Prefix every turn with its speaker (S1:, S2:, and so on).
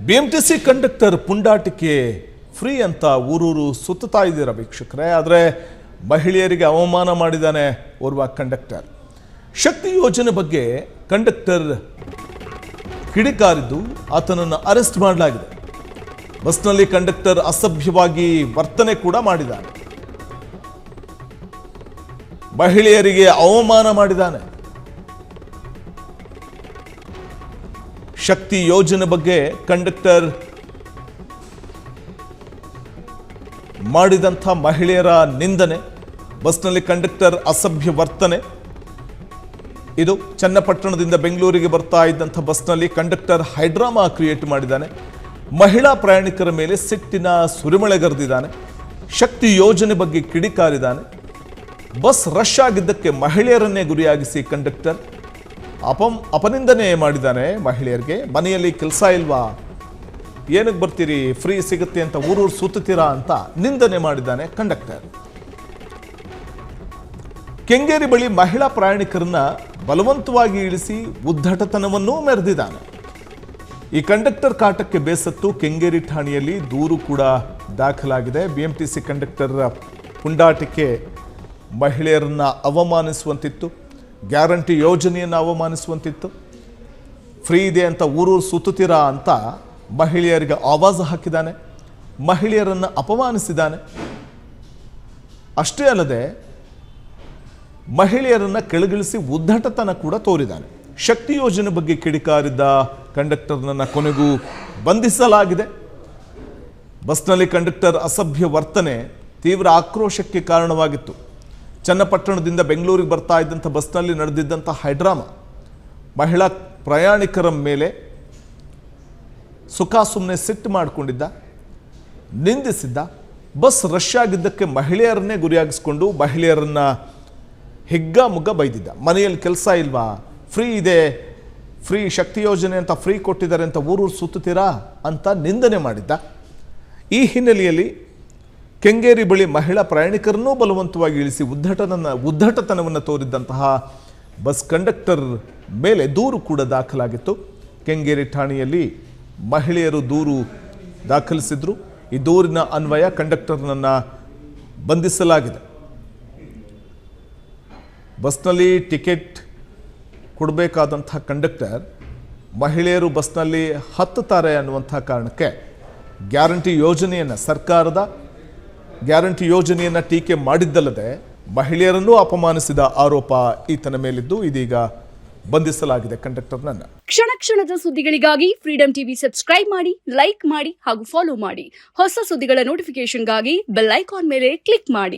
S1: BMTC conductor ಪುಂಡಾಟಿಕೆ free ಅಂತ ಊರೂರು ಸುತ್ತಾ ಇದ್ದೀರಾ ವೀಕ್ಷಕರೇ. ಆದರೆ ಮಹಿಳೆಯರಿಗೆ ಅವಮಾನ ಮಾಡಿದ್ದಾನೆ ಓರ್ವ ಕಂಡಕ್ಟರ್. ಶಕ್ತಿ ಯೋಜನೆ ಬಗ್ಗೆ ಕಂಡಕ್ಟರ್ ಕಿಡಿಕಾರಿದ್ದು ಆತನನ್ನು ಅರೆಸ್ಟ್ ಮಾಡಲಾಗಿದೆ. ಬಸ್ನಲ್ಲಿ ಕಂಡಕ್ಟರ್ ಅಸಭ್ಯವಾಗಿ ವರ್ತನೆ ಕೂಡ ಮಾಡಿದ್ದಾನೆ. ಮಹಿಳೆಯರಿಗೆ ಅವಮಾನ ಮಾಡಿದ್ದಾನೆ. ಶಕ್ತಿ ಯೋಜನೆ ಬಗ್ಗೆ ಕಂಡಕ್ಟರ್ ಮಾಡಿದಂಥ ಮಹಿಳೆಯರ ನಿಂದನೆ, ಬಸ್ನಲ್ಲಿ ಕಂಡಕ್ಟರ್ ಅಸಭ್ಯ ವರ್ತನೆ. ಇದು ಚನ್ನಪಟ್ಟಣದಿಂದ ಬೆಂಗಳೂರಿಗೆ ಬರ್ತಾ ಇದ್ದಂಥ ಬಸ್ನಲ್ಲಿ ಕಂಡಕ್ಟರ್ ಹೈಡ್ರಾಮಾ ಕ್ರಿಯೇಟ್ ಮಾಡಿದ್ದಾನೆ. ಮಹಿಳಾ ಪ್ರಯಾಣಿಕರ ಮೇಲೆ ಸಿಟ್ಟಿನ ಸುರಿಮಳೆಗರೆದಿದ್ದಾನೆ. ಶಕ್ತಿ ಯೋಜನೆ ಬಗ್ಗೆ ಕಿಡಿಕಾರಿದ್ದಾನೆ. ಬಸ್ ರಶ್ ಆಗಿದ್ದಕ್ಕೆ ಮಹಿಳೆಯರನ್ನೇ ಗುರಿಯಾಗಿಸಿ ಕಂಡಕ್ಟರ್ ಅಪನಿಂದನೆ ಮಾಡಿದ್ದಾನೆ. ಮಹಿಳೆಯರಿಗೆ ಮನೆಯಲ್ಲಿ ಕೆಲಸ ಇಲ್ವಾ, ಏನಕ್ಕೆ ಬರ್ತೀರಿ, ಫ್ರೀ ಸಿಗುತ್ತೆ ಅಂತ ಊರೂರು ಸುತ್ತೀರಾ ಅಂತ ನಿಂದನೆ ಮಾಡಿದ್ದಾನೆ ಕಂಡಕ್ಟರ್. ಕೆಂಗೇರಿ ಬಳಿ ಮಹಿಳಾ ಪ್ರಯಾಣಿಕರನ್ನ ಬಲವಂತವಾಗಿ ಇಳಿಸಿ ಉದ್ದಟತನವನ್ನೂ ಮೆರೆದಿದ್ದಾನೆ. ಈ ಕಂಡಕ್ಟರ್ ಕಾಟಕ್ಕೆ ಬೇಸತ್ತು ಕೆಂಗೇರಿ ಠಾಣೆಯಲ್ಲಿ ದೂರು ಕೂಡ ದಾಖಲಾಗಿದೆ. ಬಿಎಂಟಿಸಿ ಕಂಡಕ್ಟರ್ ಪುಂಡಾಟಿಕೆ ಮಹಿಳೆಯರನ್ನ ಅವಮಾನಿಸುವಂತಿತ್ತು, ಗ್ಯಾರಂಟಿ ಯೋಜನೆಯನ್ನು ಅವಮಾನಿಸುವಂತಿತ್ತು. ಫ್ರೀ ಇದೆ ಅಂತ ಊರೂರು ಸುತ್ತೀರಾ ಅಂತ ಮಹಿಳೆಯರಿಗೆ ಆವಾಜ್ ಹಾಕಿದ್ದಾನೆ, ಮಹಿಳೆಯರನ್ನು ಅಪಮಾನಿಸಿದ್ದಾನೆ. ಅಷ್ಟೇ ಅಲ್ಲದೆ ಮಹಿಳೆಯರನ್ನು ಕೆಳಗಿಳಿಸಿ ಉದ್ದಟತನ ಕೂಡ ತೋರಿದ್ದಾನೆ. ಶಕ್ತಿ ಯೋಜನೆ ಬಗ್ಗೆ ಕಿಡಿಕಾರಿದ್ದ ಕಂಡಕ್ಟರ್ನನ್ನು ಕೊನೆಗೂ ಬಂಧಿಸಲಾಗಿದೆ. ಬಸ್ನಲ್ಲಿ ಕಂಡಕ್ಟರ್ ಅಸಭ್ಯ ವರ್ತನೆ ತೀವ್ರ ಆಕ್ರೋಶಕ್ಕೆ ಕಾರಣವಾಗಿತ್ತು. ಚನ್ನಪಟ್ಟಣದಿಂದ ಬೆಂಗಳೂರಿಗೆ ಬರ್ತಾ ಇದ್ದಂಥ ಬಸ್ನಲ್ಲಿ ನಡೆದಿದ್ದಂಥ ಹೈಡ್ರಾಮಾ, ಮಹಿಳಾ ಪ್ರಯಾಣಿಕರ ಮೇಲೆ ಸುಮ್ಮನೆ ಸಿಟ್ಟು ಮಾಡಿಕೊಂಡಿದ್ದ, ನಿಂದಿಸಿದ್ದ. ಬಸ್ ರಶ್ ಆಗಿದ್ದಕ್ಕೆ ಮಹಿಳೆಯರನ್ನೇ ಗುರಿಯಾಗಿಸ್ಕೊಂಡು ಮಹಿಳೆಯರನ್ನ ಹಿಗ್ಗಾಮುಗ್ಗ ಬೈದಿದ್ದ. ಮನೆಯಲ್ಲಿ ಕೆಲಸ ಇಲ್ವಾ, ಫ್ರೀ ಇದೆ, ಫ್ರೀ ಶಕ್ತಿ ಯೋಜನೆ ಅಂತ ಫ್ರೀ ಕೊಟ್ಟಿದ್ದಾರೆ ಅಂತ ಊರೂರು ಸುತ್ತೀರಾ ಅಂತ ನಿಂದನೆ ಮಾಡಿದ್ದ. ಈ ಹಿನ್ನೆಲೆಯಲ್ಲಿ ಕೆಂಗೇರಿ ಬಳಿ ಮಹಿಳಾ ಪ್ರಯಾಣಿಕರನ್ನೂ ಬಲವಂತವಾಗಿ ಇಳಿಸಿ ಉದ್ದಟತನವನ್ನು ತೋರಿದ್ದಂತಹ ಬಸ್ ಕಂಡಕ್ಟರ್ ಮೇಲೆ ದೂರು ಕೂಡ ದಾಖಲಾಗಿತ್ತು. ಕೆಂಗೇರಿ ಠಾಣೆಯಲ್ಲಿ ಮಹಿಳೆಯರು ದೂರು ದಾಖಲಿಸಿದ್ರು. ಈ ದೂರಿನ ಅನ್ವಯ ಕಂಡಕ್ಟರ್ನನ್ನು ಬಂಧಿಸಲಾಗಿದೆ. ಬಸ್ನಲ್ಲಿ ಟಿಕೆಟ್ ಕೊಡಬೇಕಾದಂಥ ಕಂಡಕ್ಟರ್ ಮಹಿಳೆಯರು ಬಸ್ನಲ್ಲಿ ಹತ್ತುತ್ತಾರೆ ಅನ್ನುವಂಥ ಕಾರಣಕ್ಕೆ ಗ್ಯಾರಂಟಿ ಯೋಜನೆಯನ್ನು, ಸರ್ಕಾರದ ಗ್ಯಾರಂಟಿ ಯೋಜನೆಯನ್ನು ಟೀಕೆ ಮಾಡಿದ್ದಲ್ಲದೆ ಮಹಿಳೆಯರನ್ನೂ ಅಪಮಾನಿಸಿದ ಆರೋಪ ಈತನ ಮೇಲಿದ್ದು ಇದೀಗ ಬಂಧಿಸಲಾಗಿದೆ ಕಂಡಕ್ಟರ್ನನ್ನು.
S2: ಕ್ಷಣ ಕ್ಷಣದ ಸುದ್ದಿಗಳಿಗಾಗಿ ಫ್ರೀಡಂ ಟಿವಿ ಸಬ್ಸ್ಕ್ರೈಬ್ ಮಾಡಿ, ಲೈಕ್ ಮಾಡಿ ಹಾಗೂ ಫಾಲೋ ಮಾಡಿ. ಹೊಸ ಸುದ್ದಿಗಳ ನೋಟಿಫಿಕೇಶನ್ಗಾಗಿ ಬೆಲ್ ಐಕಾನ್ ಮೇಲೆ ಕ್ಲಿಕ್ ಮಾಡಿ.